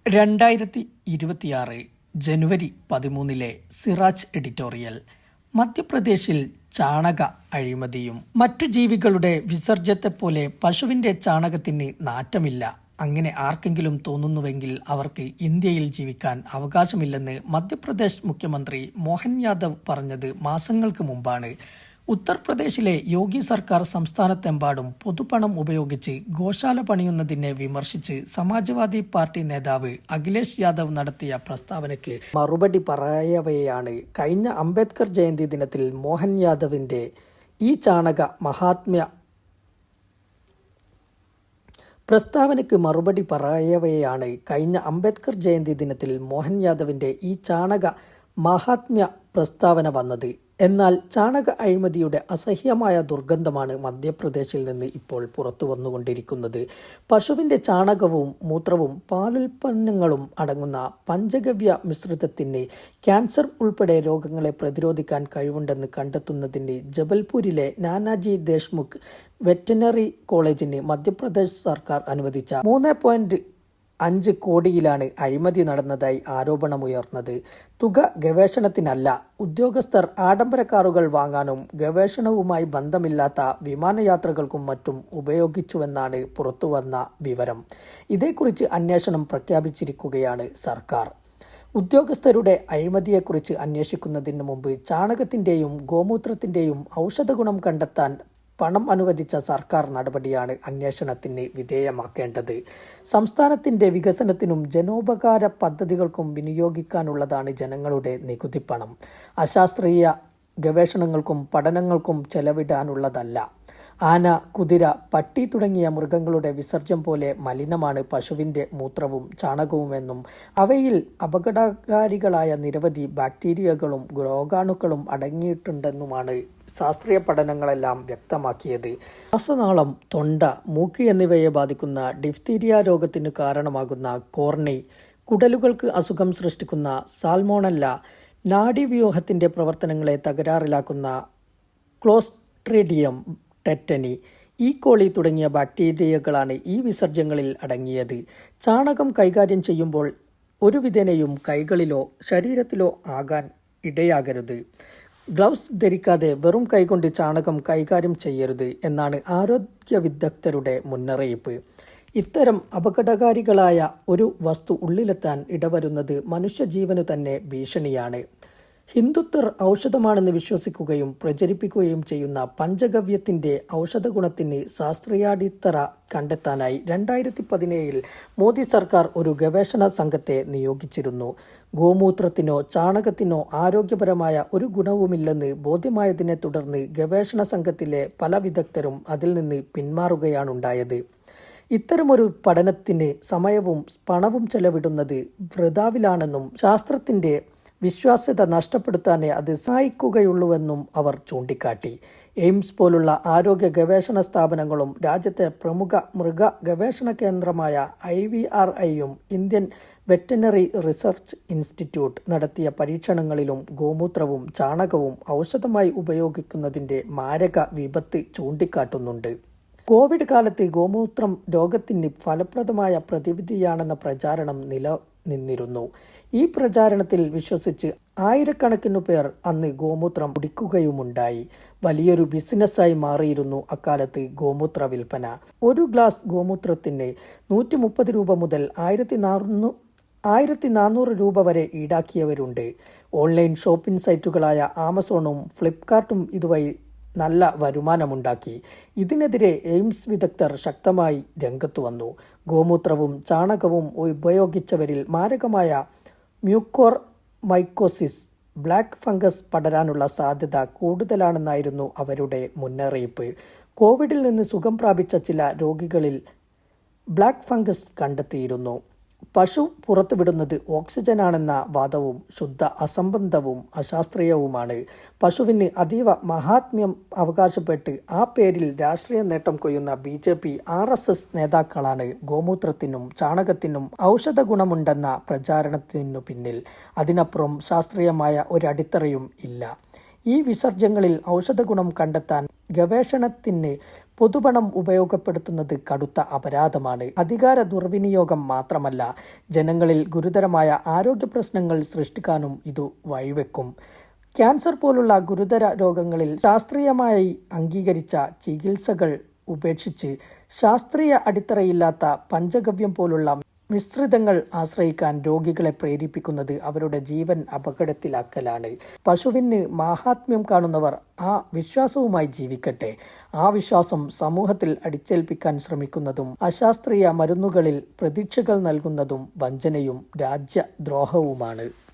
2026 ജനുവരി 13 Siraj editorial. മധ്യപ്രദേശിൽ ചാണക അഴിമതിയും. മറ്റു ജീവികളുടെ വിസർജ്യത്തെപ്പോലെ പശുവിന്റെ ചാണകത്തിന് നാറ്റമില്ല. അങ്ങനെ ആർക്കെങ്കിലും തോന്നുന്നുവെങ്കിൽ അവർക്ക് ഇന്ത്യയിൽ ജീവിക്കാൻ അവകാശമില്ലെന്ന് മധ്യപ്രദേശ് മുഖ്യമന്ത്രി മോഹൻ യാദവ് പറഞ്ഞത് മാസങ്ങൾക്ക് മുമ്പാണ്. ഉത്തർപ്രദേശിലെ യോഗി സർക്കാർ സംസ്ഥാനത്തെമ്പാടും പൊതുപണം ഉപയോഗിച്ച് ഗോശാല പണിയുന്നതിനെ വിമർശിച്ച് സമാജ്വാദി പാർട്ടി നേതാവ് അഖിലേഷ് യാദവ് നടത്തിയ പ്രസ്താവനയ്ക്ക് മറുപടി പറയവെയാണ് കഴിഞ്ഞ അംബേദ്കർ ജയന്തി ദിനത്തിൽ മോഹൻ യാദവിന്റെ ഈ ചാണക മഹാത്മ്യ പ്രസ്താവനയ്ക്ക് മറുപടി പറയവെയാണ് കഴിഞ്ഞ അംബേദ്കർ ജയന്തി ദിനത്തിൽ മോഹൻ യാദവിന്റെ ഈ ചാണക മഹാത്മ്യ പ്രസ്താവന വന്നത്. എന്നാൽ ചാണക അഴിമതിയുടെ അസഹ്യമായ ദുർഗന്ധമാണ് മധ്യപ്രദേശിൽ നിന്ന് ഇപ്പോൾ പുറത്തു വന്നുകൊണ്ടിരിക്കുന്നത്. പശുവിന്റെ ചാണകവും മൂത്രവും പാലുൽപ്പന്നങ്ങളും അടങ്ങുന്ന പഞ്ചഗവ്യ മിശ്രിതത്തിന് ക്യാൻസർ ഉൾപ്പെടെ രോഗങ്ങളെ പ്രതിരോധിക്കാൻ കഴിവുണ്ടെന്ന് കണ്ടെത്തുന്നതിന് ജബൽപൂരിലെ നാനാജി ദേശ്മുഖ് വെറ്ററിനറി കോളേജിന് മധ്യപ്രദേശ് സർക്കാർ അനുവദിച്ച 3.5 കോടിയിലാണ് അഴിമതി നടന്നതായി ആരോപണമുയർന്നത്. തുക ഗവേഷണത്തിനല്ല, ഉദ്യോഗസ്ഥർ ആഡംബര കാറുകൾ വാങ്ങാനും ഗവേഷണവുമായി ബന്ധമില്ലാത്ത വിമാനയാത്രകൾക്കും മറ്റും ഉപയോഗിച്ചുവെന്നാണ് പുറത്തുവന്ന വിവരം. ഇതേക്കുറിച്ച് അന്വേഷണം പ്രഖ്യാപിച്ചിരിക്കുകയാണ് സർക്കാർ. ഉദ്യോഗസ്ഥരുടെ അഴിമതിയെക്കുറിച്ച് അന്വേഷിക്കുന്നതിന് മുമ്പ് ചാണകത്തിന്റെയും ഗോമൂത്രത്തിന്റെയും ഔഷധഗുണം കണ്ടെത്താൻ പണം അനുവദിച്ച സർക്കാർ നടപടിയാണ് അന്വേഷണത്തിന് വിധേയമാക്കേണ്ടത്. സംസ്ഥാനത്തിന്റെ വികസനത്തിനും ജനോപകാര പദ്ധതികൾക്കും വിനിയോഗിക്കാനുള്ളതാണ് ജനങ്ങളുടെ നികുതിപ്പണം. അശാസ്ത്രീയ ഗവേഷണങ്ങൾക്കും പഠനങ്ങൾക്കും ചെലവിടാനുള്ളതല്ല. ആന, കുതിര, പട്ടി തുടങ്ങിയ മൃഗങ്ങളുടെ വിസർജ്യം പോലെ മലിനമാണ് പശുവിന്റെ മൂത്രവും ചാണകവുമെന്നും അവയിൽ അപകടകാരികളായ നിരവധി ബാക്ടീരിയകളും രോഗാണുക്കളും അടങ്ങിയിട്ടുണ്ടെന്നുമാണ് ശാസ്ത്രീയ പഠനങ്ങളെല്ലാം വ്യക്തമാക്കിയത്. ശ്വാസനാളം, തൊണ്ട, മൂക്ക് എന്നിവയെ ബാധിക്കുന്ന ഡിഫ്തീരിയ രോഗത്തിന് കാരണമാകുന്ന കോർണി, കുടലുകൾക്ക് അസുഖം സൃഷ്ടിക്കുന്ന സാൽമോണല്ല, നാഡീവ്യൂഹത്തിന്റെ പ്രവർത്തനങ്ങളെ തകരാറിലാക്കുന്ന ക്ലോസ്ട്രീഡിയം ടെറ്റനി, ഈ കോളി തുടങ്ങിയ ബാക്ടീരിയകളാണ് ഈ വിസർജ്യങ്ങളിൽ അടങ്ങിയത്. ചാണകം കൈകാര്യം ചെയ്യുമ്പോൾ ഒരു വിധേനയും കൈകളിലോ ശരീരത്തിലോ ആകാൻ ഇടയാകരുത്. ഗ്ലൗസ് ധരിക്കാതെ വെറും കൈകൊണ്ട് ചാണകം കൈകാര്യം ചെയ്യരുത് എന്നാണ് ആരോഗ്യ വിദഗ്ധരുടെ മുന്നറിയിപ്പ്. ഇത്തരം അപകടകാരികളായ ഒരു വസ്തു ഉള്ളിലെത്താൻ ഇടവരുന്നത് മനുഷ്യജീവനു തന്നെ ഭീഷണിയാണ്. ഹിന്ദുത്വർ ഔഷധമാണെന്ന് വിശ്വസിക്കുകയും പ്രചരിപ്പിക്കുകയും ചെയ്യുന്ന പഞ്ചഗവ്യത്തിന്റെ ഔഷധഗുണത്തിന് ശാസ്ത്രീയാടിത്തറ കണ്ടെത്താനായി 2017 മോദി സർക്കാർ ഒരു ഗവേഷണ സംഘത്തെ നിയോഗിച്ചിരുന്നു. ഗോമൂത്രത്തിനോ ചാണകത്തിനോ ആരോഗ്യപരമായ ഒരു ഗുണവുമില്ലെന്ന് ബോധ്യമായതിനെ തുടർന്ന് ഗവേഷണ സംഘത്തിലെ പല വിദഗ്ധരും അതിൽ നിന്ന് പിന്മാറുകയാണുണ്ടായത്. ഇത്തരമൊരു പഠനത്തിന് സമയവും പണവും ചെലവിടുന്നത് വൃഥാവിലാണെന്നും ശാസ്ത്രത്തിന്റെ വിശ്വാസ്യത നഷ്ടപ്പെടുത്താനേ അത് സഹായിക്കുകയുള്ളൂവെന്നും അവർ ചൂണ്ടിക്കാട്ടി. എയിംസ് പോലുള്ള ആരോഗ്യ ഗവേഷണ സ്ഥാപനങ്ങളും രാജ്യത്തെ പ്രമുഖ മൃഗ ഗവേഷണ കേന്ദ്രമായ IVRIയും ഇന്ത്യൻ വെറ്ററിനറി റിസർച്ച് ഇൻസ്റ്റിറ്റ്യൂട്ട് നടത്തിയ പരീക്ഷണങ്ങളിലും ഗോമൂത്രവും ചാണകവും ഔഷധമായി ഉപയോഗിക്കുന്നതിന്റെ മാരക വിപത്ത് ചൂണ്ടിക്കാട്ടുന്നുണ്ട്. കോവിഡ് കാലത്ത് ഗോമൂത്രം രോഗത്തിന് ഫലപ്രദമായ പ്രതിവിധിയാണെന്ന പ്രചാരണം നിലനിന്നിരുന്നു. ഈ പ്രചാരണത്തിൽ വിശ്വസിച്ച് ആയിരക്കണക്കിന് പേർ അന്ന് ഗോമൂത്രം കുടിക്കുകയുമുണ്ടായി. വലിയൊരു ബിസിനസ്സായി മാറിയിരുന്നു അക്കാലത്ത് ഗോമൂത്ര വിൽപ്പന. ഒരു ഗ്ലാസ് ഗോമൂത്രത്തിന് 130 രൂപ മുതൽ 1400 രൂപ വരെ ഈടാക്കിയവരുണ്ട്. ഓൺലൈൻ ഷോപ്പിംഗ് സൈറ്റുകളായ ആമസോണും ഫ്ലിപ്കാർട്ടും ഇതുവഴി നല്ല വരുമാനമുണ്ടാക്കി. ഇതിനെതിരെ എയിംസ് വിദഗ്ധർ ശക്തമായി രംഗത്തു വന്നു. ഗോമൂത്രവും ചാണകവും ഉപയോഗിച്ചവരിൽ മാരകമായ മ്യൂക്കോർമൈക്കോസിസ്, ബ്ലാക്ക് ഫംഗസ് പടരാനുള്ള സാധ്യത കൂടുതലാണെന്നായിരുന്നു അവരുടെ മുന്നറിയിപ്പ്. കോവിഡിൽ നിന്ന് സുഖം പ്രാപിച്ച ചില രോഗികളിൽ ബ്ലാക്ക് ഫംഗസ് കണ്ടെത്തിയിരുന്നു. പശു പുറത്തുവിടുന്നത് ഓക്സിജനാണെന്ന വാദവും ശുദ്ധ അസംബന്ധവും അശാസ്ത്രീയവുമാണ്. പശുവിന് അതീവ മഹാത്മ്യം അവകാശപ്പെട്ട് ആ പേരിൽ രാഷ്ട്രീയ നേട്ടം കൊയ്യുന്ന BJP, RSS നേതാക്കളാണ് ഗോമൂത്രത്തിനും ചാണകത്തിനും ഔഷധ ഗുണമുണ്ടെന്ന പ്രചാരണത്തിനു പിന്നിൽ. അതിനപ്പുറം ശാസ്ത്രീയമായ ഒരടിത്തറയും ഇല്ല. ഈ വിസർജ്യങ്ങളിൽ ഔഷധഗുണം കണ്ടെത്താൻ ഗവേഷണത്തിന് പൊതുപണം ഉപയോഗപ്പെടുത്തുന്നത് കടുത്ത അപരാധമാണ്. അധികാര ദുർവിനിയോഗം മാത്രമല്ല, ജനങ്ങളിൽ ഗുരുതരമായ ആരോഗ്യ പ്രശ്നങ്ങൾ സൃഷ്ടിക്കാനും ഇത് വഴിവെക്കും. ക്യാൻസർ പോലുള്ള ഗുരുതര രോഗങ്ങളിൽ ശാസ്ത്രീയമായി അംഗീകരിച്ച ചികിത്സകൾ ഉപേക്ഷിച്ച് ശാസ്ത്രീയ അടിത്തറയില്ലാത്ത പഞ്ചഗവ്യം പോലുള്ള മിശ്രിതങ്ങൾ ആശ്രയിക്കാൻ രോഗികളെ പ്രേരിപ്പിക്കുന്നത് അവരുടെ ജീവൻ അപകടത്തിലാക്കലാണ്. പശുവിന് മാഹാത്മ്യം കാണുന്നവർ ആ വിശ്വാസവുമായി ജീവിക്കട്ടെ. ആ വിശ്വാസം സമൂഹത്തിൽ അടിച്ചേൽപ്പിക്കാൻ ശ്രമിക്കുന്നതും അശാസ്ത്രീയ മരുന്നുകളിൽ പ്രതീക്ഷകൾ നൽകുന്നതും വഞ്ചനയും രാജ്യദ്രോഹവുമാണ്.